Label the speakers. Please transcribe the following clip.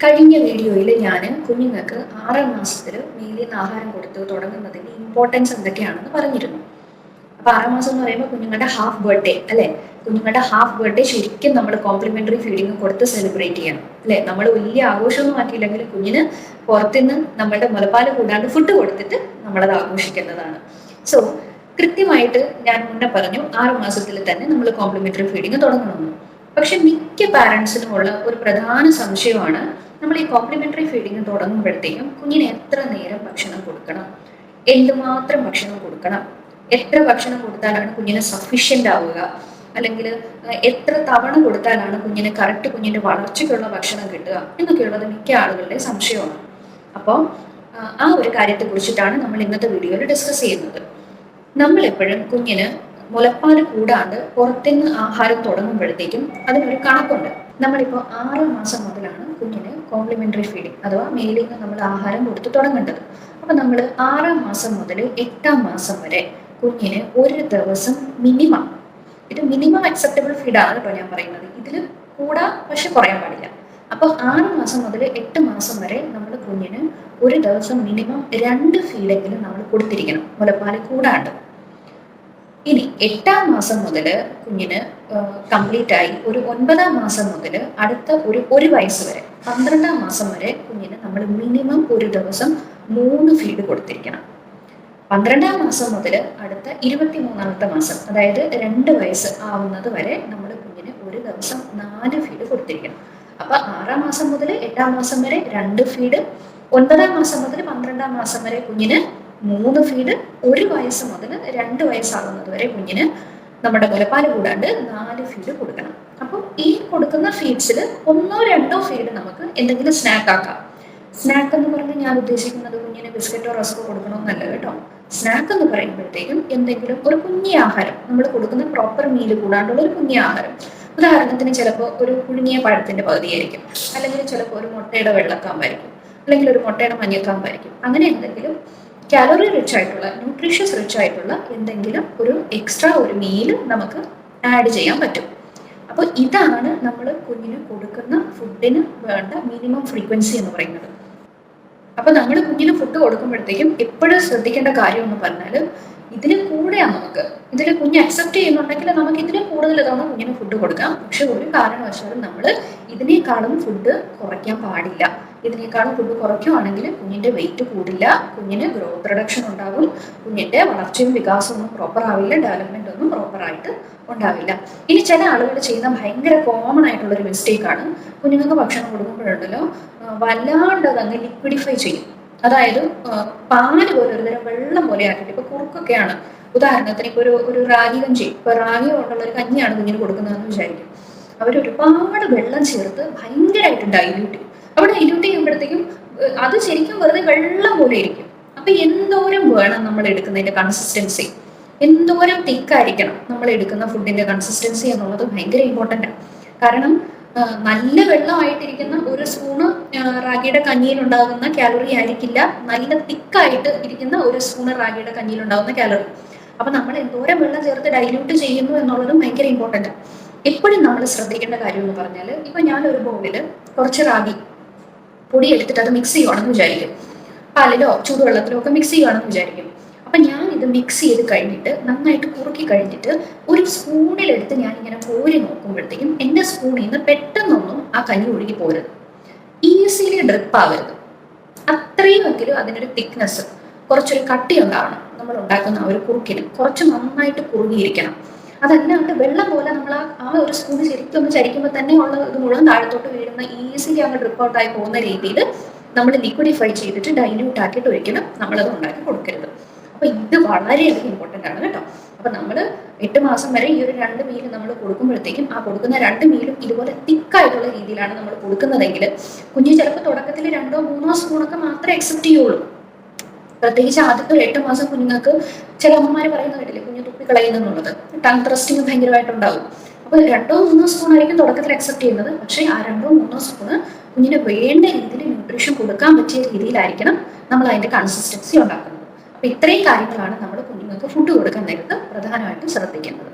Speaker 1: കഴിഞ്ഞ വീഡിയോയിൽ ഞാൻ കുഞ്ഞുങ്ങൾക്ക് 6 മാസത്തിൽ മേലിൽ നിന്ന് ആഹാരം കൊടുത്ത് തുടങ്ങുന്നതിൻ്റെ ഇമ്പോർട്ടൻസ് എന്തൊക്കെയാണെന്ന് പറഞ്ഞിരുന്നു. അപ്പോൾ 6 മാസം എന്ന് പറയുമ്പോൾ കുഞ്ഞുങ്ങളുടെ ഹാഫ് ബർത്ത്ഡേ അല്ലേ? കുഞ്ഞുങ്ങളുടെ ഹാഫ് ബർത്ത്ഡേ ശരിക്കും നമ്മൾ കോംപ്ലിമെൻ്ററി ഫീഡിങ് കൊടുത്ത് സെലിബ്രേറ്റ് ചെയ്യണം അല്ലേ? നമ്മൾ വലിയ ആഘോഷമൊന്നും ആക്കിയില്ലെങ്കിൽ കുഞ്ഞിന് പുറത്തുനിന്ന് നമ്മളുടെ മുലപ്പാൽ കൂടാണ്ട് ഫുഡ് കൊടുത്തിട്ട് നമ്മളത് ആഘോഷിക്കുന്നതാണ്. സോ കൃത്യമായിട്ട് ഞാൻ മുന്നേ പറഞ്ഞു 6 മാസത്തിൽ തന്നെ നമ്മൾ കോംപ്ലിമെൻ്ററി ഫീഡിങ് തുടങ്ങണമെന്ന്. പക്ഷെ മിക്ക പാരൻസിനുമുള്ള ഒരു പ്രധാന സംശയമാണ്, നമ്മൾ ഈ കോംപ്ലിമെൻ്ററി ഫീഡിങ് തുടങ്ങുമ്പോഴത്തേക്കും കുഞ്ഞിന് എത്ര നേരം ഭക്ഷണം കൊടുക്കണം, എന്തുമാത്രം ഭക്ഷണം കൊടുക്കണം, എത്ര ഭക്ഷണം കൊടുത്താലാണ് കുഞ്ഞിന് സഫീഷ്യൻ്റ് ആവുക, അല്ലെങ്കിൽ എത്ര തവണ കൊടുത്താലാണ് കുഞ്ഞിന് കറക്റ്റ് കുഞ്ഞിൻ്റെ വളർച്ചയ്ക്കുള്ള ഭക്ഷണം കിട്ടുക എന്നൊക്കെയുള്ളത് മിക്ക ആളുകളുടെ സംശയമാണ്. അപ്പോൾ ആ ഒരു കാര്യത്തെക്കുറിച്ചിട്ടാണ് നമ്മൾ ഇന്നത്തെ വീഡിയോയിൽ ഡിസ്കസ് ചെയ്യുന്നത്. നമ്മളെപ്പോഴും കുഞ്ഞിന് മുലപ്പാൽ കൂടാണ്ട് പുറത്തുനിന്ന് ആഹാരം തുടങ്ങുമ്പോഴത്തേക്കും അതിനൊരു കണക്കുണ്ട്. നമ്മളിപ്പോൾ 6 മാസം മുതലാണ് കുഞ്ഞിന് കോംപ്ലിമെൻ്ററി ഫീഡിങ് അഥവാ മേലിൽ നിന്ന് നമ്മൾ ആഹാരം കൊടുത്ത് തുടങ്ങേണ്ടത്. അപ്പം നമ്മൾ 6 മാസം മുതൽ 8 മാസം വരെ കുഞ്ഞിന് ഒരു ദിവസം മിനിമം, ഇത് മിനിമം അക്സെപ്റ്റബിൾ ഫീഡാണ് കേട്ടോ ഞാൻ പറയുന്നത്, ഇതിൽ കൂടാ പക്ഷെ കുറയാൻ പാടില്ല. അപ്പോൾ 6 മാസം മുതൽ 8 മാസം വരെ നമ്മൾ കുഞ്ഞിന് ഒരു ദിവസം മിനിമം 2 ഫീഡെങ്കിലും നമ്മൾ കൊടുത്തിരിക്കണം മുലപ്പാൽ കൂടാണ്ട്. ഇനി 8 മാസം മുതൽ കുഞ്ഞിന് കംപ്ലീറ്റ് ആയി ഒരു 9 മാസം മുതൽ അടുത്ത ഒരു വയസ്സ് വരെ 12 മാസം വരെ കുഞ്ഞിന് നമ്മൾ മിനിമം ഒരു ദിവസം 3 ഫീഡ് കൊടുത്തിരിക്കണം. 12 മാസം മുതൽ അടുത്ത 23 മാസം, അതായത് 2 വയസ്സ് ആവുന്നത് വരെ നമ്മൾ കുഞ്ഞിന് ഒരു ദിവസം 4 ഫീഡ് കൊടുത്തിരിക്കണം. അപ്പൊ 6 മാസം മുതൽ 8 മാസം വരെ 2 ഫീഡ്, 9 മാസം മുതൽ 12 മാസം വരെ കുഞ്ഞിന് 3 ഫീഡ്, 1 വയസ്സ് മുതൽ 2 വയസ്സാകുന്നത് വരെ കുഞ്ഞിന് നമ്മുടെ മുലപ്പാൽ കൂടാണ്ട് 4 ഫീഡ് കൊടുക്കണം. അപ്പോൾ ഈ കൊടുക്കുന്ന ഫീഡ്സിൽ 1-2 ഫീഡ് നമുക്ക് എന്തെങ്കിലും സ്നാക്ക് ആക്കാം. സ്നാക്ക് എന്ന് പറഞ്ഞാൽ ഞാൻ ഉദ്ദേശിക്കുന്നത് കുഞ്ഞിന് ബിസ്ക്കറ്റോ റസ്കോ കൊടുക്കണമെന്നല്ല കേട്ടോ. സ്നാക്ക് എന്ന് പറയുമ്പോഴത്തേക്കും എന്തെങ്കിലും ഒരു കുഞ്ഞി ആഹാരം, നമ്മൾ കൊടുക്കുന്ന പ്രോപ്പർ മീല് കൂടാണ്ടുള്ള ഒരു കുഞ്ഞി ആഹാരം. ഉദാഹരണത്തിന് ചിലപ്പോൾ ഒരു പുഴുങ്ങിയ പഴത്തിന്റെ പകുതിയായിരിക്കും, അല്ലെങ്കിൽ ചിലപ്പോൾ ഒരു മുട്ടയുടെ വെള്ളക്കാമ്പായിരിക്കും, അല്ലെങ്കിൽ ഒരു മുട്ടയുടെ മഞ്ഞക്കാമ്പായിരിക്കും. അങ്ങനെ എന്തെങ്കിലും കാലറി റിച്ച് ആയിട്ടുള്ള, ന്യൂട്രീഷ്യസ് റിച്ച് ആയിട്ടുള്ള എന്തെങ്കിലും ഒരു എക്സ്ട്രാ ഒരു മീല് നമുക്ക് ആഡ് ചെയ്യാൻ പറ്റും. അപ്പോൾ ഇതാണ് നമ്മൾ കുഞ്ഞിന് കൊടുക്കുന്ന ഫുഡിന് വേണ്ട മിനിമം ഫ്രീക്വൻസി എന്ന് പറയുന്നത്. അപ്പോൾ നമ്മൾ കുഞ്ഞിന് ഫുഡ് കൊടുക്കുമ്പോഴത്തേക്കും എപ്പോഴും ശ്രദ്ധിക്കേണ്ട കാര്യം എന്ന് പറഞ്ഞാൽ, ഇതിന് കൂടെയാണ് ഇതിൽ കുഞ്ഞ് അക്സെപ്റ്റ് ചെയ്യുന്നുണ്ടെങ്കിൽ നമുക്ക് ഇതിന് കൂടുതൽ തവണ കുഞ്ഞിന് ഫുഡ് കൊടുക്കാം. പക്ഷെ ഒരു കാരണവശാലും നമ്മൾ ഇതിനേക്കാളും ഫുഡ് കുറയ്ക്കാൻ പാടില്ല. ഇതിനേക്കാളും ഫുഡ് കുറയ്ക്കുകയാണെങ്കിൽ കുഞ്ഞിൻ്റെ വെയിറ്റ് കൂടില്ല, കുഞ്ഞിന് ഗ്രോത്ത് റിഡക്ഷൻ ഉണ്ടാകും, കുഞ്ഞിൻ്റെ വളർച്ചയും വികാസവും ഒന്നും പ്രോപ്പർ ആവില്ല, ഡെവലപ്മെന്റ് ഒന്നും പ്രോപ്പറായിട്ട് ഉണ്ടാവില്ല. ഇനി ചില ആളുകൾ ചെയ്യുന്ന ഭയങ്കര കോമൺ ആയിട്ടുള്ളൊരു മിസ്റ്റേക്കാണ്, കുഞ്ഞുങ്ങൾക്ക് ഭക്ഷണം കൊടുക്കുമ്പോഴുണ്ടല്ലോ വല്ലാണ്ട് അതങ്ങ് ലിക്വിഡിഫൈ ചെയ്യും. അതായത് പാല് പോലെ ഒരു തരം വെള്ളം പോലെ ആക്കിയിട്ട്, ഇപ്പൊ കുറുക്കൊക്കെയാണ് ഉദാഹരണത്തിന്, ഇപ്പൊ ഒരു റാഗി കഞ്ചി, ഇപ്പൊ റാഗി കൊണ്ടുള്ള ഒരു കഞ്ഞിയാണ് കുഞ്ഞിന് കൊടുക്കുന്നതെന്ന് വിചാരിക്കും. അവർ ഒരുപാട് വെള്ളം ചേർത്ത് ഭയങ്കരമായിട്ട് ഡൈല്യൂട്ട് ചെയ്യും. അവിടെ ഡൈല്യൂട്ട് ചെയ്യുമ്പോഴത്തേക്കും അത് ശരിക്കും വെറുതെ വെള്ളം പോലെ ഇരിക്കും. അപ്പൊ എന്തോരം വേണം നമ്മൾ എടുക്കുന്നതിന്റെ കൺസിസ്റ്റൻസി, എന്തോരം തിക്കായിരിക്കണം നമ്മൾ എടുക്കുന്ന ഫുഡിന്റെ കൺസിസ്റ്റൻസി എന്നുള്ളത് ഭയങ്കര ഇമ്പോർട്ടൻ്റ് ആണ്. കാരണം നല്ല വെള്ളമായിട്ടിരിക്കുന്ന ഒരു സ്പൂണ് റാഗിയുടെ കഞ്ഞിയിൽ ഉണ്ടാകുന്ന കാലറി ആയിരിക്കില്ല നല്ല തിക്കായിട്ട് ഇരിക്കുന്ന ഒരു സ്പൂണ് റാഗിയുടെ കഞ്ഞിയിൽ ഉണ്ടാകുന്ന കാലറി. അപ്പൊ നമ്മൾ എന്തോരം വെള്ളം ചേർത്ത് ഡൈല്യൂട്ട് ചെയ്യുന്നു എന്നുള്ളതും ഭയങ്കര ഇമ്പോർട്ടൻ്റ് ആണ്. എപ്പോഴും നമ്മൾ ശ്രദ്ധിക്കേണ്ട കാര്യം എന്ന് പറഞ്ഞാൽ, ഇപ്പൊ ഞാനൊരു ബൗളിൽ കുറച്ച് റാഗി പൊടി എടുത്തിട്ട് അത് മിക്സ് ചെയ്യുവാണെന്ന് വിചാരിക്കും, പാലിലോ ചൂടുവെള്ളത്തിലോ ഒക്കെ മിക്സ് ചെയ്യുവാണെന്ന് വിചാരിക്കും. അപ്പൊ ഞാൻ ഇത് മിക്സ് ചെയ്ത് കഴിഞ്ഞിട്ട് നന്നായിട്ട് കുറുക്കി കഴിഞ്ഞിട്ട് ഒരു സ്പൂണിലെടുത്ത് ഞാൻ ഇങ്ങനെ കോരി നോക്കുമ്പോഴത്തേക്കും എൻ്റെ സ്പൂണിൽ നിന്ന് പെട്ടെന്നൊന്നും ആ കഞ്ഞി ഒഴുകി പോരുത്, ഈസിലി ഡ്രിപ്പ് ആവരുത്. അത്രയുമെങ്കിലും അതിനൊരു തിക്നെസ്, കുറച്ചൊരു കട്ടി ഉണ്ടാവണം. നമ്മൾ ഉണ്ടാക്കുന്ന ആ ഒരു കുറുക്കിന് കുറച്ച് നന്നായിട്ട് കുറുകിയിരിക്കണം. അതല്ലാണ്ട് വെള്ളം പോലെ നമ്മൾ ആ ഒരു സ്പൂണ് ശരിക്കും ഒന്ന് ചരിക്കുമ്പോൾ തന്നെ ഉള്ള ഇത് മുഴുവൻ താഴത്തോട്ട് വീഴുന്ന, ഈസിലി അങ്ങ് ഡ്രിപ്പ് ഔട്ടായി പോകുന്ന രീതിയിൽ നമ്മൾ ലിക്വിഡിഫൈ ചെയ്തിട്ട് ഡൈല്യൂട്ട് ആക്കിയിട്ട് ഒരിക്കലും നമ്മളത് ഉണ്ടാക്കി കൊടുക്കരുത്. അപ്പൊ ഇത് വളരെയധികം ഇമ്പോർട്ടൻ്റ് ആണ് കേട്ടോ. അപ്പൊ നമ്മൾ 8 മാസം വരെ ഈ ഒരു 2 മീൽ നമ്മൾ കൊടുക്കുമ്പോഴത്തേക്കും ആ കൊടുക്കുന്ന 2 മീലും ഇതുപോലെ തിക്കായിട്ടുള്ള രീതിയിലാണ് നമ്മൾ കൊടുക്കുന്നതെങ്കിൽ കുഞ്ഞ് ചിലപ്പോൾ തുടക്കത്തിൽ 2-3 സ്പൂണൊക്കെ മാത്രമേ അക്സെപ്റ്റ് ചെയ്യുള്ളൂ. പ്രത്യേകിച്ച് ആദ്യത്തെ 8 മാസം കുഞ്ഞുങ്ങൾക്ക് ചില അമ്മമാർ പറയുന്ന കേട്ടില്ലേ, കുഞ്ഞ് തുപ്പിക്കളയുന്നുള്ളത്, ടങ് ത്രസ്റ്റിങ് ഭയങ്കരമായിട്ടുണ്ടാവും. അപ്പോൾ 2-3 സ്പൂൺ ആയിരിക്കും തുടക്കത്തിൽ അക്സെപ്റ്റ് ചെയ്യുന്നത്. പക്ഷേ ആ 2-3 സ്പൂണ് കുഞ്ഞിന് വേണ്ട രീതിയിൽ ന്യൂട്രീഷൻ കൊടുക്കാൻ പറ്റിയ രീതിയിലായിരിക്കണം നമ്മൾ അതിന്റെ കൺസിസ്റ്റൻസി ഉണ്ടാക്കുന്നത്. അപ്പൊ ഇത്രയും കാര്യങ്ങളാണ് നമ്മൾ കുഞ്ഞുങ്ങൾക്ക് ഫുഡ് കൊടുക്കാൻ നേരത്ത് പ്രധാനമായിട്ടും ശ്രദ്ധിക്കേണ്ടത്.